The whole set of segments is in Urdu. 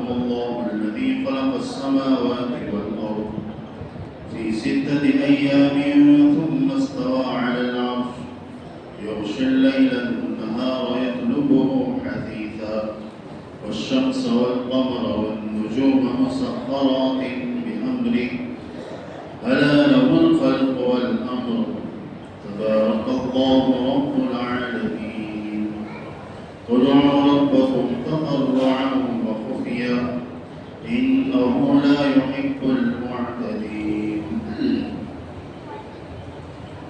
تباركم الله الذي خلق السماوات والأرض في 6 أيام ثم استوى على العرش يغشي الليل النهار يطلبه حثيثا والشمس والقمر والنجوم مسخرات بأمره ألا له الخلق والأمر تبارك الله رب العالمين ادعوا ربكم تضرعا وخفيا إنه لا يحب المعتدين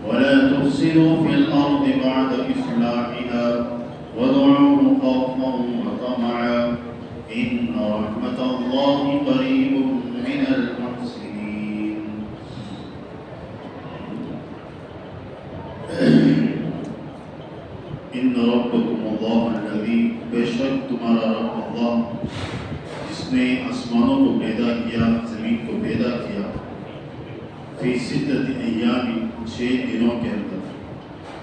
ولا تفسدوا في الأرض بعد إصلاحها وادعوه خوفا وطمعا إن رحمة الله قريب من المحسنين إن ربكم الله الذي بشک تمہارا رب اللہ جس نے آسمانوں کو پیدا کیا زمین کو پیدا کیا فی 6 ایام 6 دنوں کے اندر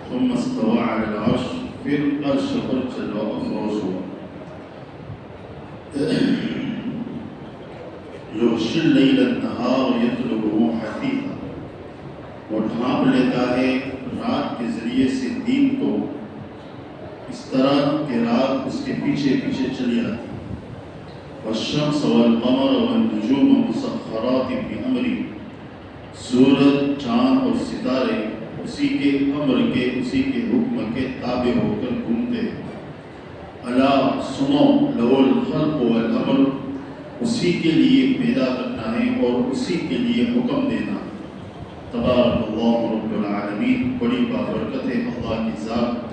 ثم استوى على العرش پھر عرش پر چلا افروز ہوا یغشی اللیل النہار یطلبه حثیثا وہ ڈھانپ لیتا ہے رات کے ذریعے سے دن کو اس طرح کہ رات اس کے پیچھے پیچھے چلی آتی والشمس والقمر والنجوم مسخرات بأمره سورج چاند اور ستارے اسی کے امر کے اسی کے حکم کے تابع ہو کر گھومتے الا سنو لہ الخلق والامر اسی کے لیے پیدا کرنا ہے اور اسی کے لیے حکم دینا تبارک اللہ رب العالمین بڑی بابرکت ہے اللہ کی ذات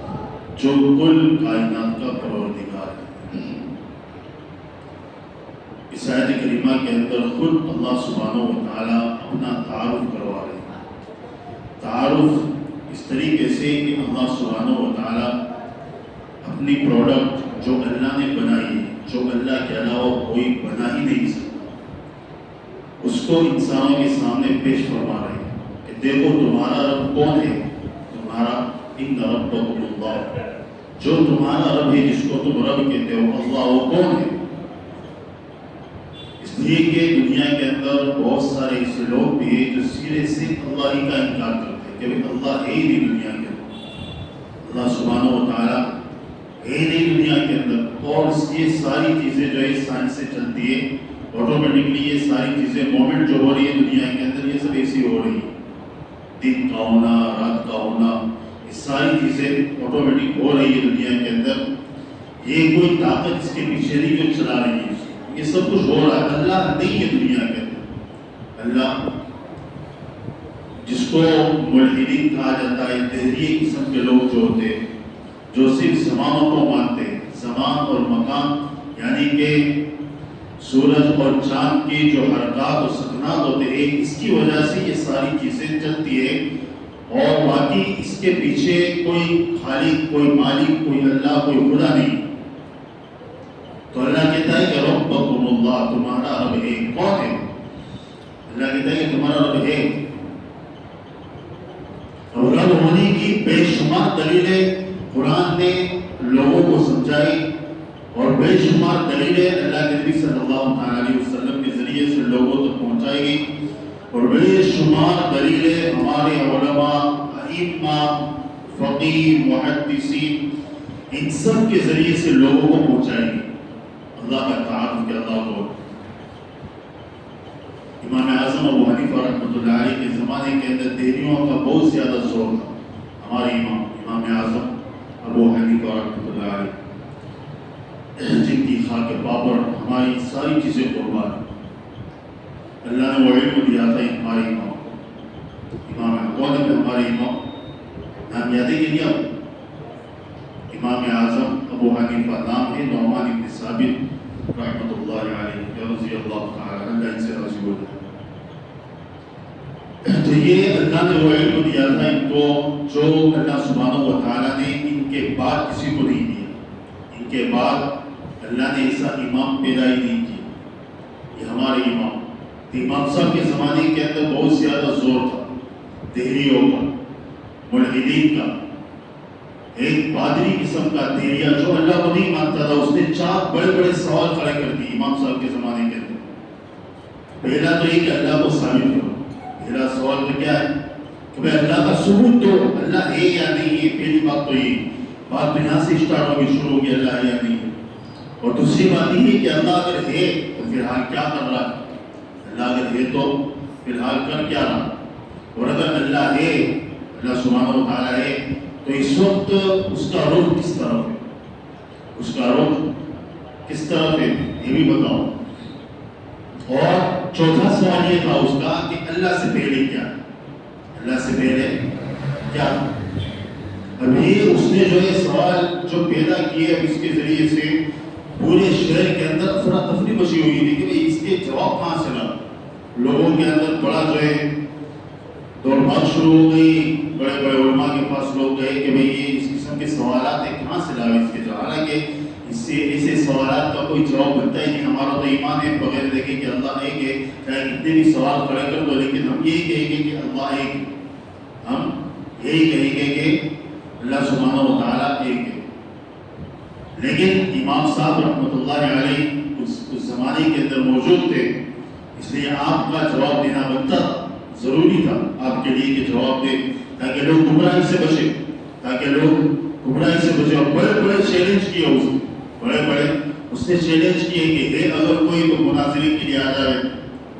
جو کل کائنات کا پروردگار ہے اس آیت کریمہ کے اندر خود اللہ سبحانہ و تعالیٰ اپنا تعارف کروا رہے ہیں تعارف اس طریقے سے کہ اللہ سبحانہ و تعالیٰ اپنی پروڈکٹ جو اللہ نے بنائی ہے جو اللہ کے علاوہ کوئی بنا ہی نہیں سکتا اس کو انسانوں کے سامنے پیش فرما رہے ہیں کہ دیکھو تمہارا رب کون ہے تمہارا ان ربکم اللہ جو تمہارا رب ہے جس کو تم رب کہتے ہو اللہ وہ کون ہے اس لیے کہ دنیا کے اندر بہت سارے ایسے لوگ بھی ہیں جو سرے سے اللہ ہی کا انکار کرتے ہیں کہ اللہ ہے ہی نہیں دنیا کے اندر اللہ سبحانہ و تعالیٰ ہے ہی نہیں دنیا کے اندر اور یہ ساری چیزیں جو ہے سائنس سے چلتی ہے آٹومیٹکلی یہ ساری چیزیں مومنٹ جو ہو رہی ہے دنیا کے اندر یہ سب ایسی ہو رہی ہے دن کا ہونا رات کا ہونا یہ ساری چیزیں آٹومیٹک ہو رہی ہے دنیا کے اندر یہ کوئی طاقت اس کے پیچھے نہیں جو چلا رہی ہے یہ سب کچھ ہو رہا ہے اللہ نہیں ہے دنیا کے اندر اللہ جس کو ملحدین کہا جاتا ہے دہریے قسم کے لوگ جو ہوتے ہیں جو صرف زمانوں کو مانتے ہیں زمان اور مکان یعنی کہ سورج اور چاند کی جو حرکات اور سکنات ہوتے ہیں اس کی وجہ سے یہ ساری چیزیں چلتی ہے اور باقی اس کے پیچھے کوئی خالق کوئی مالک کوئی اللہ کوئی خدا نہیں تو اللہ کہتا ہے کہ ربکم اللہ تمہارا رب ہے کون ہے اللہ کہتا ہے کہ تمہارا رب ہے اور رب ہونے کی بے شمار دلیلیں قرآن نے لوگوں کو سمجھائی اور بے شمار دلیلیں اللہ کے نبی صلی اللہ علیہ وسلم کے ذریعے سے لوگوں تک پہنچائی گئی اور بے شمار دلیلیں ہمارے علماء ائمہ فقیہ محدثین ان سب کے ذریعے سے لوگوں کو پہنچائی گئی اللہ کا تعارف کہ اللہ کو امام اعظم ابو حنیفہ رحمۃ اللہ علیہ کے زمانے کے اندر دہریوں کا بہت زیادہ زور تھا ہمارے امام اعظم ابو حنیفہ رحمۃ اللہ علیہ جن کی خاک بابر ہماری ساری چیزیں قربان اللہ نے وہ علم دیا تھا ہمارے امام امام کون ہے ہمارے امام نام یاد ہے کہ نہیں امام اعظم ابو حنیفہ نام ہے نعمان بن ثابت رحمۃ اللہ علیہ رضی اللہ تعالی اللہ ان سے راضی ہو جائے تو یہ اللہ نے وہ علم دیا تھا ان کو جو اللہ سبحانہ و تعالیٰ نے ان کے بعد کسی کو نہیں دیا ان کے بعد اللہ نے ایسا امام پیدا ہی نہیں کیا یہ ہمارے امام امام صاحب کے زمانے کے اندر بہت زیادہ زور تھا دہریوں کا ملحدین کا ایک پادری قسم کا تیریا جو اللہ کو نہیں مانتا تھا، اس نے 4 بڑے بڑے سوال کھڑے کر دیے امام صاحب کے زمانے کے اندر۔ پہلا تو یہ کہ اللہ کو ثابت کرو۔ پہلا سوال تو کیا ہے کہ بھائی اللہ کا ثبوت دو، اللہ ہے یا نہیں ہے۔ پہلی بات تو یہ بات تو یہاں سے اسٹارٹ ہوگی، شروع ہوگی اللہ ہے یا نہیں ہے۔ اور دوسری بات یہ کہ اللہ اگر ہے تو فی الحال کیا کر رہا ہے، اللہ اگر ہے تو فی الحال کر کیا رہا، اور اگر اللہ ہے، اللہ سبحانہ و تعالیٰ ہے، تو اس وقت اس کا رخ کس طرف ہے، اس کا رخ کس طرف ہے یہ بھی بتاؤ۔ اور چوتھا سوال یہ تھا اس کا کہ اللہ سے پہلے کیا، اللہ سے پہلے کیا۔ ابھی اس نے جو ہے سوال جو پیدا کیے، اس کے ذریعے سے پورے شہر کے اندر افراتفری مچی ہوئی تھی کہ اس کے جواب کہاں سے لا۔ لوگوں کے اندر بڑا جو ہے دوڑ بھاگ شروع ہو گئی، بڑے بڑے علماء کے پاس لوگ گئے کہ بھئی یہ اس قسم کے سوالات ہیں کہاں سے لائے اس کے جواب، حالانکہ اس سے ایسے سوالات کا کوئی جواب بنتا ہی نہیں۔ ہمارا تو ایمان ہے بغیر دیکھیں کہ اللہ ایک ہے، چاہے کتنے بھی سوال کھڑے کر دو، لیکن ہم یہی کہیں گے کہ اللہ ایک ہے، ہم یہی کہیں گے کہ اللہ سبحانہ و تعالیٰ ایک ہے۔ لیکن امام صاحب رحمۃ اللہ علیہ اس زمانے کے اندر موجود تھے، اس لیے آپ کا جواب دینا بنتا ضروری تھا آپ کے لیے کہ جواب دیں، تاکہ لوگ گمراہی سے بچے، تاکہ لوگ گمراہی سے بچے۔ اور بڑے بڑے چیلنج کیے اس نے، بڑے بڑے اس نے چیلنج کیے کہ ہے اگر کوئی تو مناظرے کے لیے آ جائے،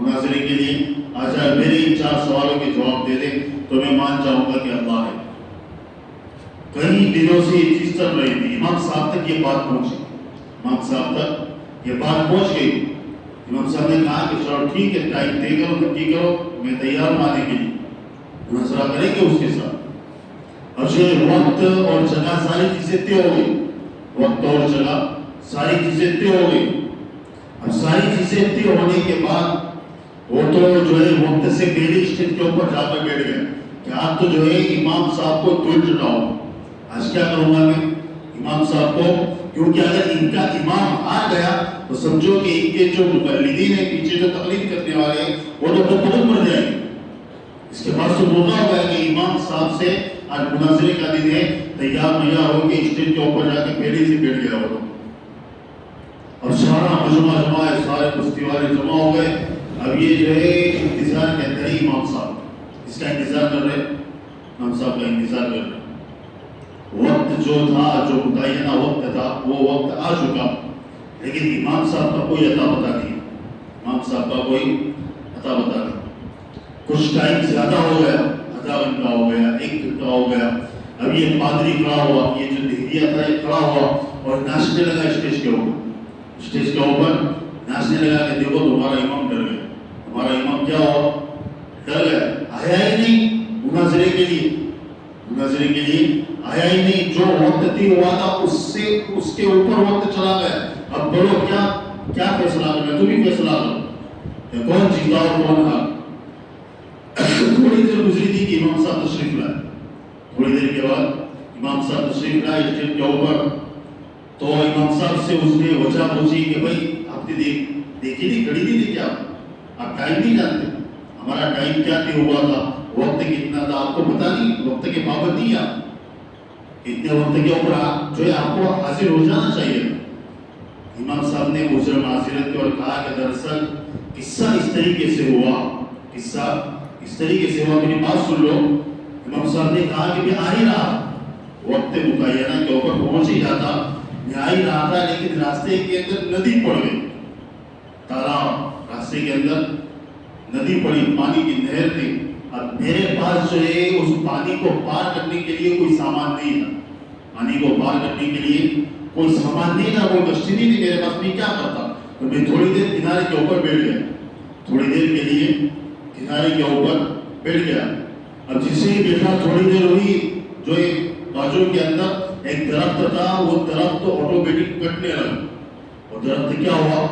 مناظرے کے لیے آ جائے، میرے ان 4 سوالوں کے جواب دے دے تو میں مان جاؤں گا کہ اللہ ہے۔ کئی دنوں سے یہ چیز چل رہی تھی، امام صاحب تک یہ بات پہنچی، امام صاحب تک یہ بات پہنچ گئی۔ امام صاحب نے کہا کہ چلو ٹھیک ہے، ٹائم طے کرو، نکی کرو، میں تیار ہوں آنے کے لیے، مناظرہ کریں گے اس کے ساتھ۔ اور جو وقت اور جگہ ساری چیزیں طے ہو گئی، وقت اور جگہ ساری چیزیں طے ہو گئی۔ اب ساری چیزیں طے ہونے کے بعد وہ تو جو ہے وقت سے پہلے اسٹیج کے اوپر جا کر بیٹھ گئے کہ آج تو جو ہے امام صاحب کو دل چٹاؤں، آج کیا کروں گا میں امام صاحب کو، کیونکہ اگر ان کا امام آ گیا تو سمجھو کہ ان کے جو مقلدین ہیں، پیچھے جو تقلید کرنے والے ہیں، وہ تو بہت مر جائیں گے۔ اس کے بعد تو موقع ہوا ہے کہ امام صاحب سے آج مناظرے کا دن ہے، تیار میار ہو کے اسٹیج کے اوپر جا کے پہلے سے بیٹھ گیا وہ، اور سارا مجمع جمع ہے، سارے بستی والے جمع ہو گئے۔ اب یہ جو ہے انتظار کہتے ہیں امام صاحب، اس کا انتظار کر رہے، امام صاحب کا انتظار کر رہے۔ وقت جو تھا، جو متعینہ وقت تھا، وہ وقت آ چکا، لیکن امام صاحب کا کوئی عطا پتہ نہیں، امام صاحب کا کوئی عطا پتہ نہیں۔ کچھ ٹائم زیادہ ہو گیا، آدھا گھنٹہ ہو گیا، 1 گھنٹہ ہو گیا۔ اب یہ پادری کھڑا ہوا، یہ جو دہریہ تھا یہ کھڑا ہوا اور ناچنے لگا اسٹیج کے اوپر، اسٹیج کے اوپر ناچنے لگا کہ دیکھو تمہارا امام ڈر گیا، ہمارا امام کیا ہوا، ڈر گیا، آیا ہی نہیں مناظرے کے لیے، مناظرے کے لیے آیا ہی نہیں۔ جو وقت طے ہوا تھا اس کے اوپر وقت چلا گیا۔ اب بولو کیا فیصلہ کرنا، تم ہی فیصلہ کرو کون جیتا اور کون ہارا۔ تھوڑی دیر گزری تھی کہ امام صاحب تشریف لائے، تھوڑی دیر کے بعد امام صاحب تشریف لائے اسٹیج کے اوپر، تو امام صاحب سے اس نے وجہ پوچھی کہ بھائی آپ نے دیکھی نہیں، گھڑی نہیں دیکھی آپ ٹائم نہیں جانتے، ہمارا ٹائم کیا طے ہوا تھا، وقت کتنا تھا آپ کو پتا نہیں، وقت کے پابند نہیں آپ، اتنے وقت کے اوپر جو ہے آپ کو حاضر ہو جانا چاہیے۔ امام صاحب نے عذر معذرت کی اور کہا کہ دراصل قصہ اس طریقے سے ہوا، قصہ اس طریقے سے ہوا، میری بات سن لو۔ امام صاحب نے کہا کہ میں آ ہی رہا، وقت متعینہ کے اوپر پہنچ ہی جاتا، میں آ ہی رہا تھا، لیکن راستے کے اندر ندی پڑ گئی، تالاب، راستے کے اندر ندی پڑی، پانی کی نہر تھی۔ اب میرے پاس جو ہے اس پانی کو پار کرنے کے لیے کوئی سامان نہیں تھا، پانی کو پار کرنے کے لیے کوئی سامان نہیں تھا، کوئی کشتی نہیں تھی میرے پاس، میں کیا کرتا؟ تو میں تھوڑی دیر کنارے کے اوپر بیٹھ گیا، تھوڑی دیر کے لیے کنارے کے اوپر بیٹھ گیا۔ اب جسے ہی بیٹھا تھوڑی دیر ہوئی، جو ایک باجو کے اندر ایک درخت تھا، وہ درخت تو آٹومیٹک کٹنے لگا، وہ درخت کیا ہوا،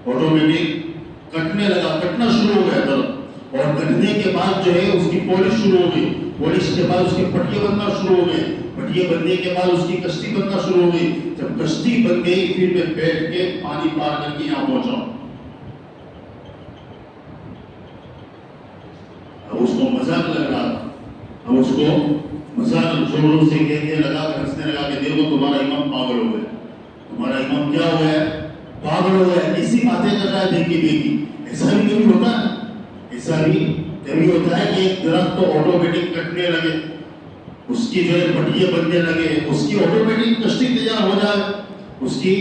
آٹومیٹک کٹنے لگا، کٹنا شروع ہو گیا درخت، اور کٹنے کے بعد جو ہے اس کی پالش شروع ہو گئی، پالش کے بعد اس کے پٹیے بننا شروع ہو گئے، پٹیے بننے کے بعد اس کی کشتی بننا شروع ہو گئی۔ جب کشتی بن گئی پھر میں بیٹھ کے پانی پار کر کے یہاں پہنچا ہوں۔ اب اس کو مزاق لگ رہا تھا، اب اس کو مزاق زوروں سے کہنے لگا کہ ہنسنے لگا کہ دیکھو تمہارا امام پاگل ہو گیا، تمہارا امام کیا ہوا ہے؟ پاگل ہو گیا، ایسی باتیں کر رہا ہے دیکھی دیکھی۔ ایسا بھی کبھی ہوتا ہے، ایسا بھی کبھی ہوتا ہے کہ ایک درخت تو آٹومیٹک کٹنے لگے، اس کی جو ہے پٹیاں بننے لگے، اس کی آٹومیٹک کشتی تیار ہو جائے، اس کی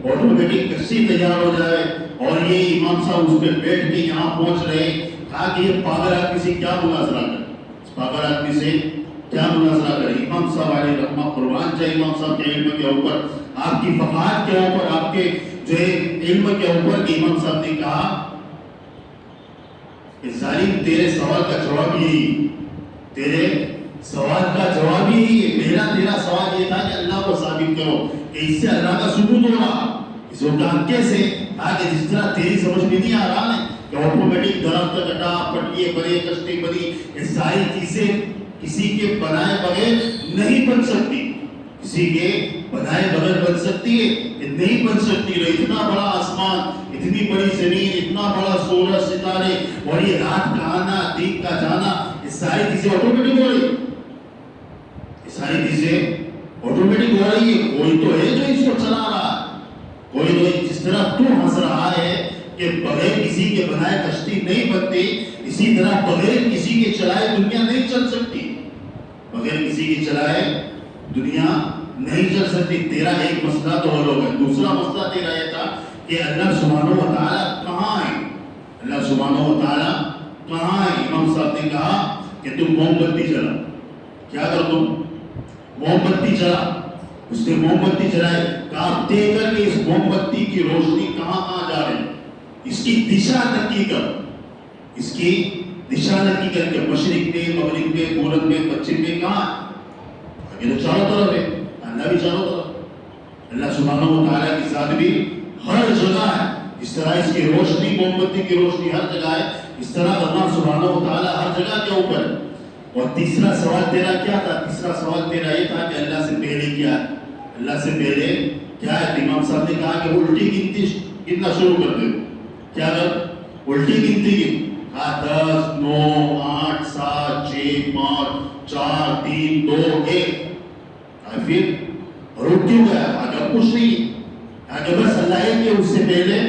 آٹومیٹک کشتی تیار ہو جائے، اور یہ امام صاحب اس پہ بیٹھ کے یہاں پہنچ رہے، کہا کہ یہ پاگل آدمی سے کیا مناظرہ کرے، اس پاگل آدمی سے کیا مناظرہ کرے۔ امام صاحب علیہ رحمہ قربان چاہیے امام صاحب کے علم کے اوپر، آپ کی فقاہت کے اوپر، آپ کے جو ہے علم کے اوپر، کہ امام صاحب نے کہا کہ ظالم تیرے سوال کا جواب یہی، تیرے سوال کا جواب یہی ہے، میرا تیرا سوال یہ تھا کہ اللہ کو ثابت کرو کہ اس سے اللہ کا ثبوت ہو رہا، اس کو کہا کیسے؟ کہا کہ جس طرح تیری سمجھ میں نہیں آ رہا نا کہ آٹومیٹک درخت کٹا، پٹیے بنے، کشتی بنی، یہ ساری چیزیں کسی کے بنائے بغیر نہیں بن سکتی، کسی کے بنائے بغیر بن سکتی ہے کہ نہیں بن سکتی۔ اتنا بڑا آسمان، اتنی بڑی زمین، اتنا بڑا سورج، ستارے، اور یہ رات کا آنا، دن کا جانا، یہ ساری چیزیں آٹومیٹک ہو رہی، یہ ساری چیزیں آٹومیٹک ہو رہی ہے۔ کوئی تو ہے جو اس کو چلا رہا ہے، کوئی تو جس طرح تو ہنس رہا ہے کہ بغیر کسی کے بنائے کشتی نہیں بنتی، اسی طرح بغیر کسی کے چلائے دنیا نہیں چل سکتی، بغیر کسی کے چلائے دنیا نہیں چل سکتی۔ تیرا ایک مسئلہ تو حل ہو گیا، دوسرا مسئلہ تیرا یہ تھا کہ اللہ سبحانہ و تعالیٰ کہاں ہے، اللہ سبحانہ و تعالیٰ کہاں ہے۔ امام صاحب نے کہا کہ تم موم بتی جلا، کیا کر تم موم بتی جلا، اس نے موم بتی جلائے، کہا دیکھ کر کہ اس موم بتی کی روشنی کہاں کہاں جا رہی، اس کی دشا نکی کر، اس کی دشا نکی کر کے مشرق میں، مغرب میں، پورب میں، پچھم میں، کہاں یہ تو چاروں طرف ہے، اللہ بھی چاروں طرف، اللہ سبحانہ و تعالیٰ کی ذات بھی ہر جگہ ہے، اس طرح اس کی روشنی، موم بتی کی روشنی ہر جگہ ہے، اس طرح اللہ سبحانہ و تعالیٰ ہر جگہ کے اوپر ہے۔ اور تیسرا سوال تیرا کیا تھا؟ تیسرا سوال تیرا یہ تھا کہ اللہ سے پہلے کیا ہے، اللہ سے پہلے کیا ہے؟ امام صاحب نے کہا کہ الٹی گنتی گننا شروع کر دے، کیا کر؟ الٹی گنتی گن، کہا 10 9 8 7 6 5 4 3 2 1، پھر رک کیوں گیا؟ آگے کچھ نہیں، آگے بس اللہ ہے کہ اس سے پہلے،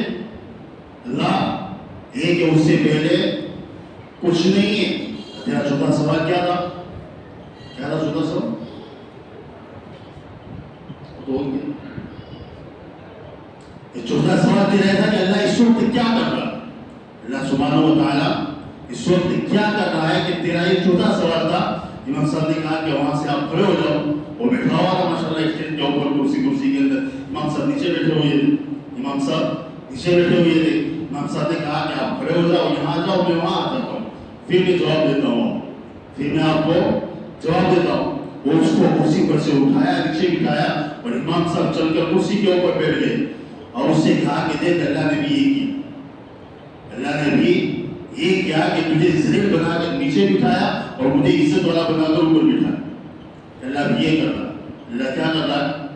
اللہ ہے کہ اس سے پہلے کچھ نہیں ہے۔ تیرا چوتھا سوال کیا تھا؟ کیا تھا چوتھا سوال؟ یہ چوتھا سوال تیرا تھا کہ اللہ اس وقت کیا کر رہا ہے، اللہ سبحانہ و تعالیٰ اس وقت کیا کر رہا ہے، کہ تیرا یہ چوتھا سوال تھا۔ امام صاحب نے کہا کہ وہاں سے آپ کھڑے ہو جاؤ، وہ بیٹھا ہوا تھا ماشاءاللہ اسٹیج کے اوپر، کرسی کے اندر، امام صاحب نیچے بیٹھے ہوئے تھے، امام صاحب نیچے بیٹھے ہوئے تھے۔ امام صاحب نے کہا کہ آپ کھڑے ہو جاؤ، یہاں جاؤ، میں وہاں آ جاتا ہوں، پھر میں جواب دیتا ہوں، پھر میں آپ کو جواب دیتا ہوں۔ وہ اس کو کرسی پر سے اٹھایا، نیچے بٹھایا، اور امام صاحب چل کر کرسی کے اوپر بیٹھ گئے، اور اس سے کہا کہ دیکھ اللہ نے بھی یہ کیا، اللہ نے بھی یہ کیا کہ تجھے ذلیل بنا کر نیچے بٹھایا اور مجھے عزت والا بنا کر اوپر بٹھایا۔ اللہ بھی یہ کر رہا، اللہ کیا کر رہا ہے؟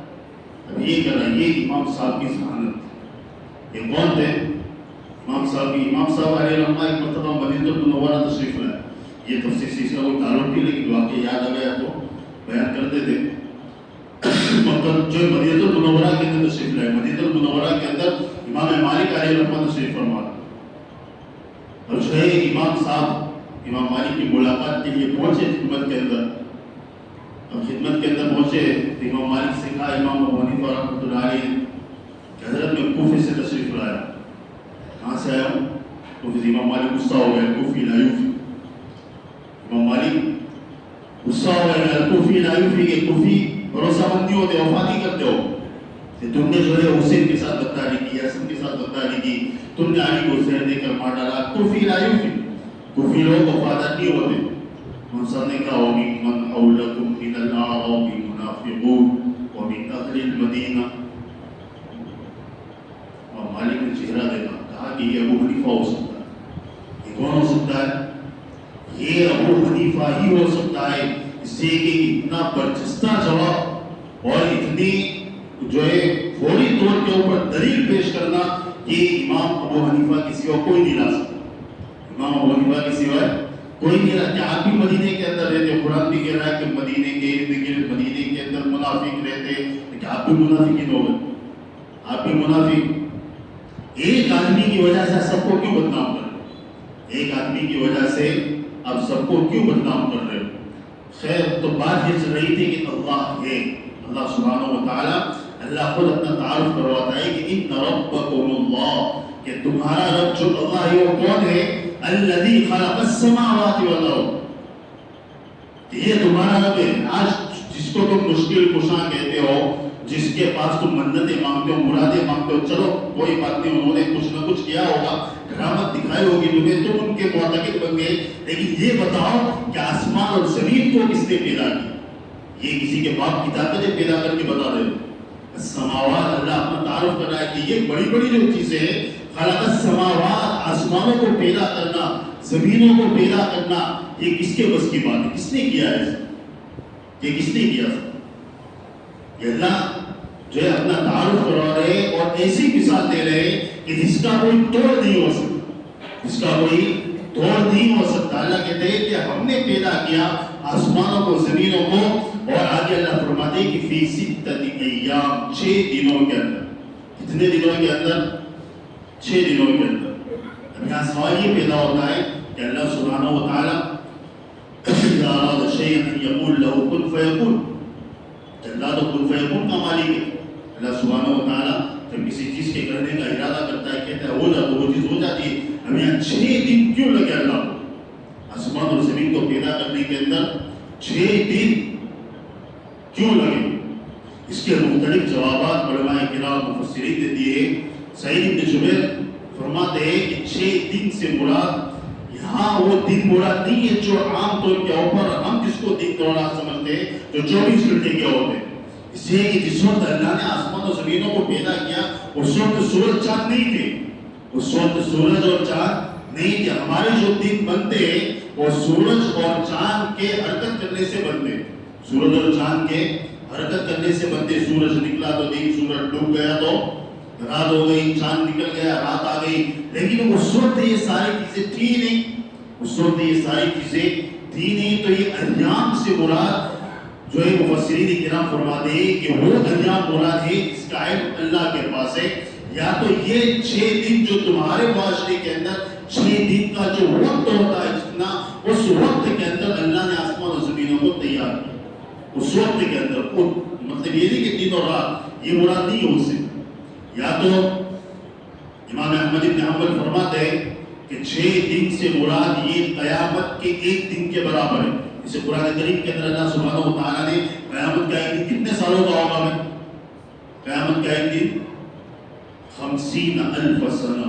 اب یہ کر رہا ہے۔ یہ امام صاحب کی ذہانت، یہ کون تھے؟ امام صاحب علیہ رحمہ ایک مرتبہ مدینہ المنورہ تشریف لائے، یہ تفسیر سے اس کا کوئی تعلق نہیں، لیکن واقعہ یاد آ گیا تو بیان کرتے تھے۔ مطلب جو مدینہ المنورہ کے اندر تشریف لائے، مدینہ المنورہ کے اندر امام مالک علیہ رحمہ تشریف فرما، اور جو ہے امام صاحب امام مالک کی ملاقات کے لیے پہنچے خدمت کے اندر، اور خدمت کے اندر پہنچے تو امام مالک سے کہا، امام ابو حنیفہ رحمۃ اللہ علیہ کہ حضرت میں کوفے سے تشریف لایا، کہاں سے آیا ہوں؟ تو امام مالک غصہ ہو گئے، کوفی لا یوفی، امام مالک غصہ ہو گئے، کوفی لا یوفی، کہ کوفی بھروسہ مند نہیں ہوتے، وفا نہیں کرتے ہو، کہ تم نے جو ہے حسین کے ساتھ غداری کی، حسن کے ساتھ غداری کی، تم نے علی کو زہر دے کر مار ڈالا، کوفی لا یوفی، کوفی لوگ وفادار نہیں ہوتے۔ منصر نے کہا وَمِمَّنْ حَوْلَكُمْ مِنَ الْأَعْرَابِ مُنَافِقُونَ وَمِنْ أَهْلِ الْمَدِينَةِ۔ اور مالک نے چہرہ دیکھا، کہا کہ یہ ابو حنیفہ ہو سکتا ہے، یہ کون ہو سکتا ہے؟ یہ ابو حنیفہ ہی ہو سکتا ہے، اس سے کہ اتنا برجستہ جواب اور اتنی جو ہے فوری طور کے اوپر دلیل پیش کرنا کہ امام ابو حنیفہ کے سوا کوئی نہیں لا سکتا، امام ابو حنیفہ کے سوا کوئی کہہ رہا ہے کہ آپ بھی مدینے کے اندر رہتے، قرآن بھی کہہ رہا ہے کہ مدینے کے ارد گرد مدینے کے اندر منافق رہتے، کہ آپ بھی منافقین ہو گئے، آپ بھی منافق۔ ایک آدمی کی وجہ سے سب کو کیوں بدنام کر رہے ہو؟ ایک آدمی کی وجہ سے اب سب کو کیوں بدنام کر رہے ہو؟ خیر، تو بات یہ چل رہی تھی کہ اللہ ہے، اللہ سبحانہ و تعالیٰ، اللہ خود اپنا تعارف کرواتا ہے کہ ان ربکم اللہ، کہ تمہارا رب جو اللہ ہے وہ کون ہے؟ الذی خلق السماوات والارض، یہ تمہارا رب ہے۔ آج جس کو تم مشکل کشاں کہتے ہو، جس کے پاس تم منتیں مانگتے ہو، مرادیں مانگتے ہو، چلو کوئی بات نہیں، انہوں نے کچھ نہ کچھ کیا ہوگا، کرامت دکھائی ہوگی تمہیں، تم ان کے معتقد بن گئے، لیکن یہ بتاؤ کہ آسمان اور زمین کو کس نے پیدا کیا؟ یہ کسی کے باپ کی طاقت ہے پیدا کر کے بتا دے۔ السماوات، اللہ اپنا تعارف کر رہا ہے کہ یہ بڑی بڑی جو چیزیں ہیں، خلق السماوات، آسمانوں کو پیدا کرنا، زمینوں کو پیدا کرنا، یہ کس کے بس کی بات ہے؟ کس نے کیا ہے؟ یہ کس نے کیا؟ یہ اللہ جو ہے اپنا تعارف کروا رہے اور ایسی مثال دے رہے کہ جس کا کوئی توڑ نہیں ہو سکتا، جس کا کوئی توڑ نہیں ہو سکتا۔ اللہ کہتے ہیں کہ ہم نے پیدا کیا آسمانوں کو، زمینوں کو، اور آگے اللہ فرماتے ہیں کہ فی ستۃ ایام، 6 دنوں کے اندر۔ کتنے دنوں کے اندر؟ 6 دنوں کے اندر۔ اب یہاں سوال یہ پیدا ہوتا ہے کہ اللہ سبحانہ و تعالیٰ اذا اراد شیئا ان یقول له کن فیکون، اللہ تو کن فیکون کا مالک ہے۔ اللہ سبحانہ و تعالیٰ جب کسی چیز کے کرنے کا ارادہ کرتا ہے، کہتا ہے ہو جا، تو وہ چیز ہو جاتی ہے۔ ہم یہاں 6 دن کیوں لگے اللہ کو آسمان اور زمین کو پیدا کرنے کے اندر 6 دن کیوں لگے؟ اس کے مختلف جوابات علماء کرام مفسرین نے دیے۔ سعید بن جبیر فرماتے ہیں کہ 6 دن سے مراد یہاں وہ دن مراد نہیں ہے جو عام طور کے اوپر ہم جس کو دن دورہ سمجھتے ہیں، جو 24 گھنٹے کے ہوتے ہیں۔ اس لیے کہ جس وقت اللہ نے آسمان و زمینوں کو پیدا کیا، اس وقت سورج چاند نہیں تھے، اس وقت سورج اور چاند نہیں تھے۔ ہمارے جو دن بنتے ہیں وہ سورج اور چاند کے حرکت کرنے سے بنتے ہیں، سورج اور چاند کے حرکت کرنے سے بنتے۔ سورج نکلا تو دن، سورج ڈوب گیا تو رات ہو گئی، چاند نکل گیا رات آ گئی۔ لیکن اس وقت یہ ساری چیزیں تھی نہیں، اس وقت یہ ساری چیزیں تھی نہیں۔ تو یہ ایام سے مراد جو ہے مفسرین کرام فرماتے ہیں کہ وہ ایام مراد ہے جس کا علم اللہ کے پاس ہے، یا تو یہ 6 دن جو تمہارے معاشرے کے اندر 6 دن کا جو وقت ہوتا ہے، جتنا اس وقت کے اندر اللہ نے آسمان و زمینوں کو تیار کیا، اس وقت کے اندر۔ مطلب یہ نہیں کہ دن اور رات، یہ مراد نہیں ہو سکتی۔ یا تو امام احمد بن حنبل فرماتے ہیں کہ 6 دن سے مراد یہ قیامت کے 1 دن کے برابر ہے۔ اسے قرآن کریم کے اندر اللہ سبحانہ و تعالیٰ نے قیامت کا 1 دن کتنے سالوں کا ہوگا میں؟ قیامت کا 1 دن 50,000 سنہ،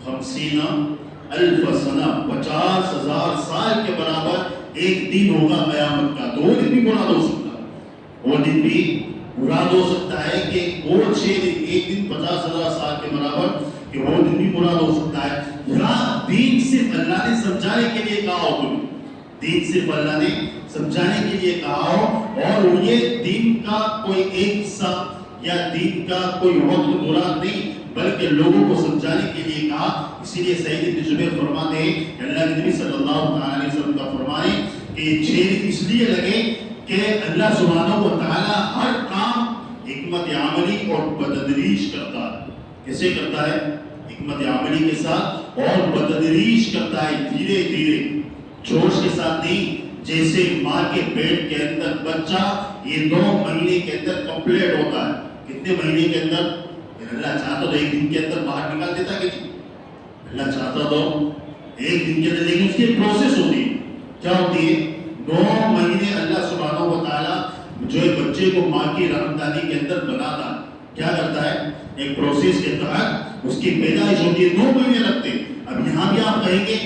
50,000 سنہ، 50,000 سال کے برابر 1 دن ہوگا قیامت کا۔ تو وہ دن بھی مراد ہو سکتا ہے، وہ دن بھی مراد ہو سکتا ہے کہ وہ 6 دن، 1 دن 50,000 سال کے برابر، کہ وہ دن بھی مراد ہو سکتا ہے۔ یہاں دین صرف اللہ نے سمجھانے کے لیے کہا ہو، تمہیں دین صرف اللہ نے سمجھانے کے لیے کہا ہو، اور یہ دین کا کوئی ایک حصہ یا دین کا کوئی وقت مراد نہیں، بلکہ لوگوں کو سمجھانے کے لیے کہا۔ اسی لیے سعید بن جبیر فرماتے ہیں کہ اللہ کے نبی صلی اللہ علیہ وسلم کا فرمان ہے کہ 6 دن اس لیے لگے کہ اللہ سبحانہ و تعالیٰ ہر کام حکمت عملی اور بتدریج کرتا ہے۔ کیسے کرتا ہے؟ حکمت عملی کے ساتھ اور بتدریج کرتا ہے، دھیرے دھیرے، جوش کے ساتھ نہیں۔ جیسے ماں کے پیٹ کے اندر بچہ یہ 9 مہینے کے اندر کمپلیٹ ہوتا ہے، کتنے مہینے کے اندر؟ اللہ چاہتا تو 1 دن کے اندر باہر نکال دیتا کہ اللہ چاہتا تو 1 دن کے اندر، لیکن اس کی پروسیس ہوتی ہے۔ کیا ہوتی ہے؟ 9 مہینے اللہ سبحانہ و تعالیٰ جو ہے بچے کو ماں کی رحمدانی کے اندر بناتا ہے، کیا کرتا ہے؟ ایک پروسیس کے تحت اس کی پیدائش ہوتی ہے، 9 مہینے لگتے ہیں۔ اب یہاں بھی آپ کہیں گے،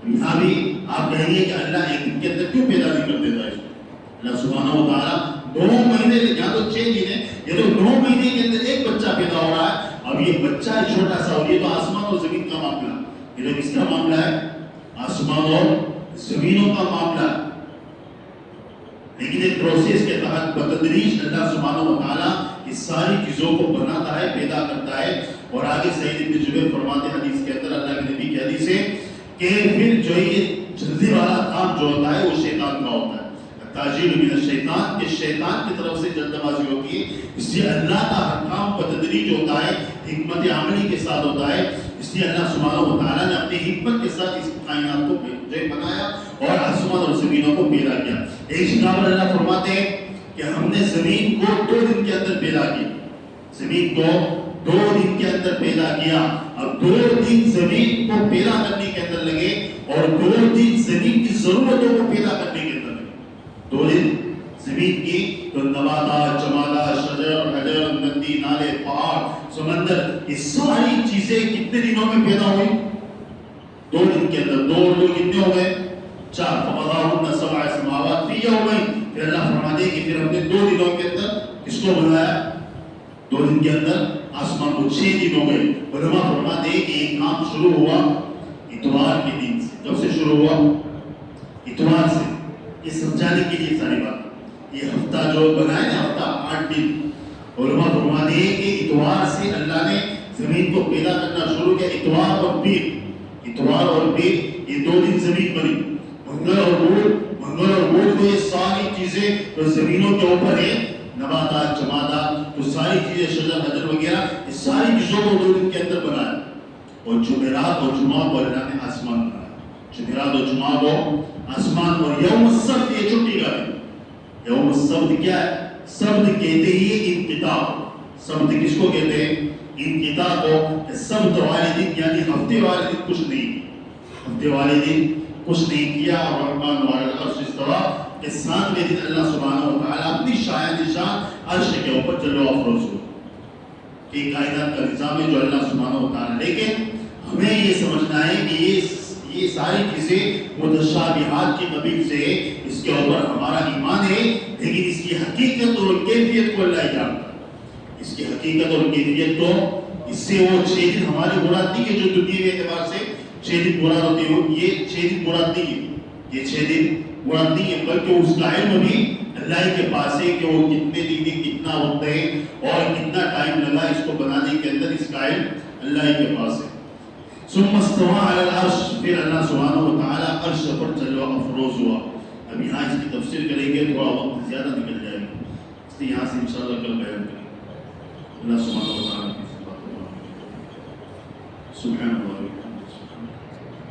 یہاں بھی آپ کہیں گے کہ اللہ 1 دن کے اندر کیوں پیدا نہیں کر دیتا ہے؟ اللہ سبحانہ و تعالیٰ 9 مہینے، یہاں تو 6 دن ہے، یہ تو 9 مہینے کے اندر ایک بچہ پیدا ہو رہا ہے۔ اب یہ بچہ چھوٹا سا، اور یہ تو آسمان اور زمین کا معاملہ، یہ تو کس کا معاملہ ہے؟ آسمان اور زمینوں کا معاملہ ہے۔ لیکن ایک پروسیس کے تحت بتدریج اللہ سبحانہ و تعالیٰ اس ساری چیزوں کو بناتا ہے، پیدا کرتا ہے۔ اور آگے سعید بن جبیر فرماتے ہیں حدیث کے اندر، اللہ کے نبی کی حدیث ہے کہ پھر جو یہ جلدی والا کام جو ہوتا ہے وہ شیطان کا ہوتا ہے. تاجیل من الشیطان کہ شیطان کی طرف سے جلد بازی ہوتی ہے. اس لیے اللہ کا ہر کام بتدریج ہوتا ہے, حکمت عملی کے ساتھ ہوتا ہے. اس لیے اللہ سبحانہ و تعالیٰ نے اپنی حکمت کے ساتھ اس کائنات کو بنایا اور آسمان اور زمینوں کو پیدا کیا. ایک جگہ پر اللہ فرماتے ہیں کہ ہم نے زمین کو 2 دن کے اندر پیدا کیا. زمین کو 2 دن کے اندر پیدا کیا. اب 2 دن زمین کو پیدا کرنے کے اندر لگے اور 2 دن زمین کی ضرورتوں کو پیدا کرنے کے اندر لگے. 2 دن زمین کی تو نباتات, جمادات, شجر, حجر, ندی, نالے, پہاڑ, سمندر, یہ ساری چیزیں کتنے دنوں میں پیدا ہوئی؟ 2 دن کے اندر. 2 کتنے ہو گئے؟ 4. فقضاهن 7 سماوات فی یومین. پھر اللہ فرماتے ہیں کہ پھر ہم نے 2 دنوں کے اندر کس کو بنایا؟ 2 دن کے اندر آسمان کو. 6 دن ہو گئے. علماء فرماتے ہیں کہ یہ کام شروع ہوا اتوار کے دن سے. کب سے شروع ہوا؟ اتوار سے. یہ سمجھانے کے لیے ساری بات. یہ ہفتہ جو بنایا نا, ہفتہ 8 دن. علماء فرماتے ہیں کہ اتوار سے اللہ نے زمین کو پیدا کرنا شروع کیا. اتوار اور پیر, اتوار اور پیر یہ 2 دن زمین بنی. منگل اور بدھ کو یہ ساری چیزیں جو زمینوں کے اوپر ہیں, نباتات, جمادات, تو ساری چیزیں, شجر, حجر وغیرہ, یہ ساری چیزوں کو 2 دن کے اندر بنایا. اور جمعرات اور جمعہ کو اللہ نے آسمان بنایا. جمعرات اور جمعہ کو آسمان. اور یوم السبت یہ چھٹی کا دن. یوم السبت کیا ہے؟ سبت کہتے ہی انقطاع. سبت کس کو کہتے ہیں؟ انقطاع کو. سبت والے دن یعنی ہفتے والے دن کچھ نہیں, ہفتے والے دن کچھ نہیں کیا. اور رحمان وعلی العرش استوى کہ 7ویں دن اللہ سبحانہ و تعالیٰ اپنی شاید شان عرش کے اوپر جلوہ افروز ہو. یہ کائنات کا نظام ہے جو اللہ سبحانہ و تعالیٰ. لیکن ہمیں یہ سمجھنا ہے کہ یہ ساری چیزیں متشابہات کی قبیل سے ہے. اس کے اوپر ہمارا ایمان ہے, لیکن اس کی حقیقت اور کیفیت کو اللہ جانتا ہے. اس کی حقیقت اور کیفیت کو, اس سے وہ 6 دن ہماری مراد نہیں ہے جو دنیا کے اعتبار سے 6 دن مراد ہوتے ہو. یہ 6 دن مراد نہیں ہے. یہ 6 دن مراد نہیں ہے, بلکہ اس کا علم بھی اللہ کے پاس ہے کہ وہ کتنے دن, کتنا وقت ہے اور کتنا ٹائم لگا اس کو بنانے کے اندر. اس کا علم اللہ کے پاس ہے. ثم استوى على العرش. پھر اللہ سبحانہ و تعالیٰ عرش پر جلوہ افروز ہوا. اب یہاں اس کی تفسیر کریں گے, تھوڑا وقت زیادہ نکل جائے گا, اس لیے یہاں سے انشاءاللہ کل بیان کریں گے. اللہ سبحانہ و تعالیٰ کی بات. سبحان اللہ.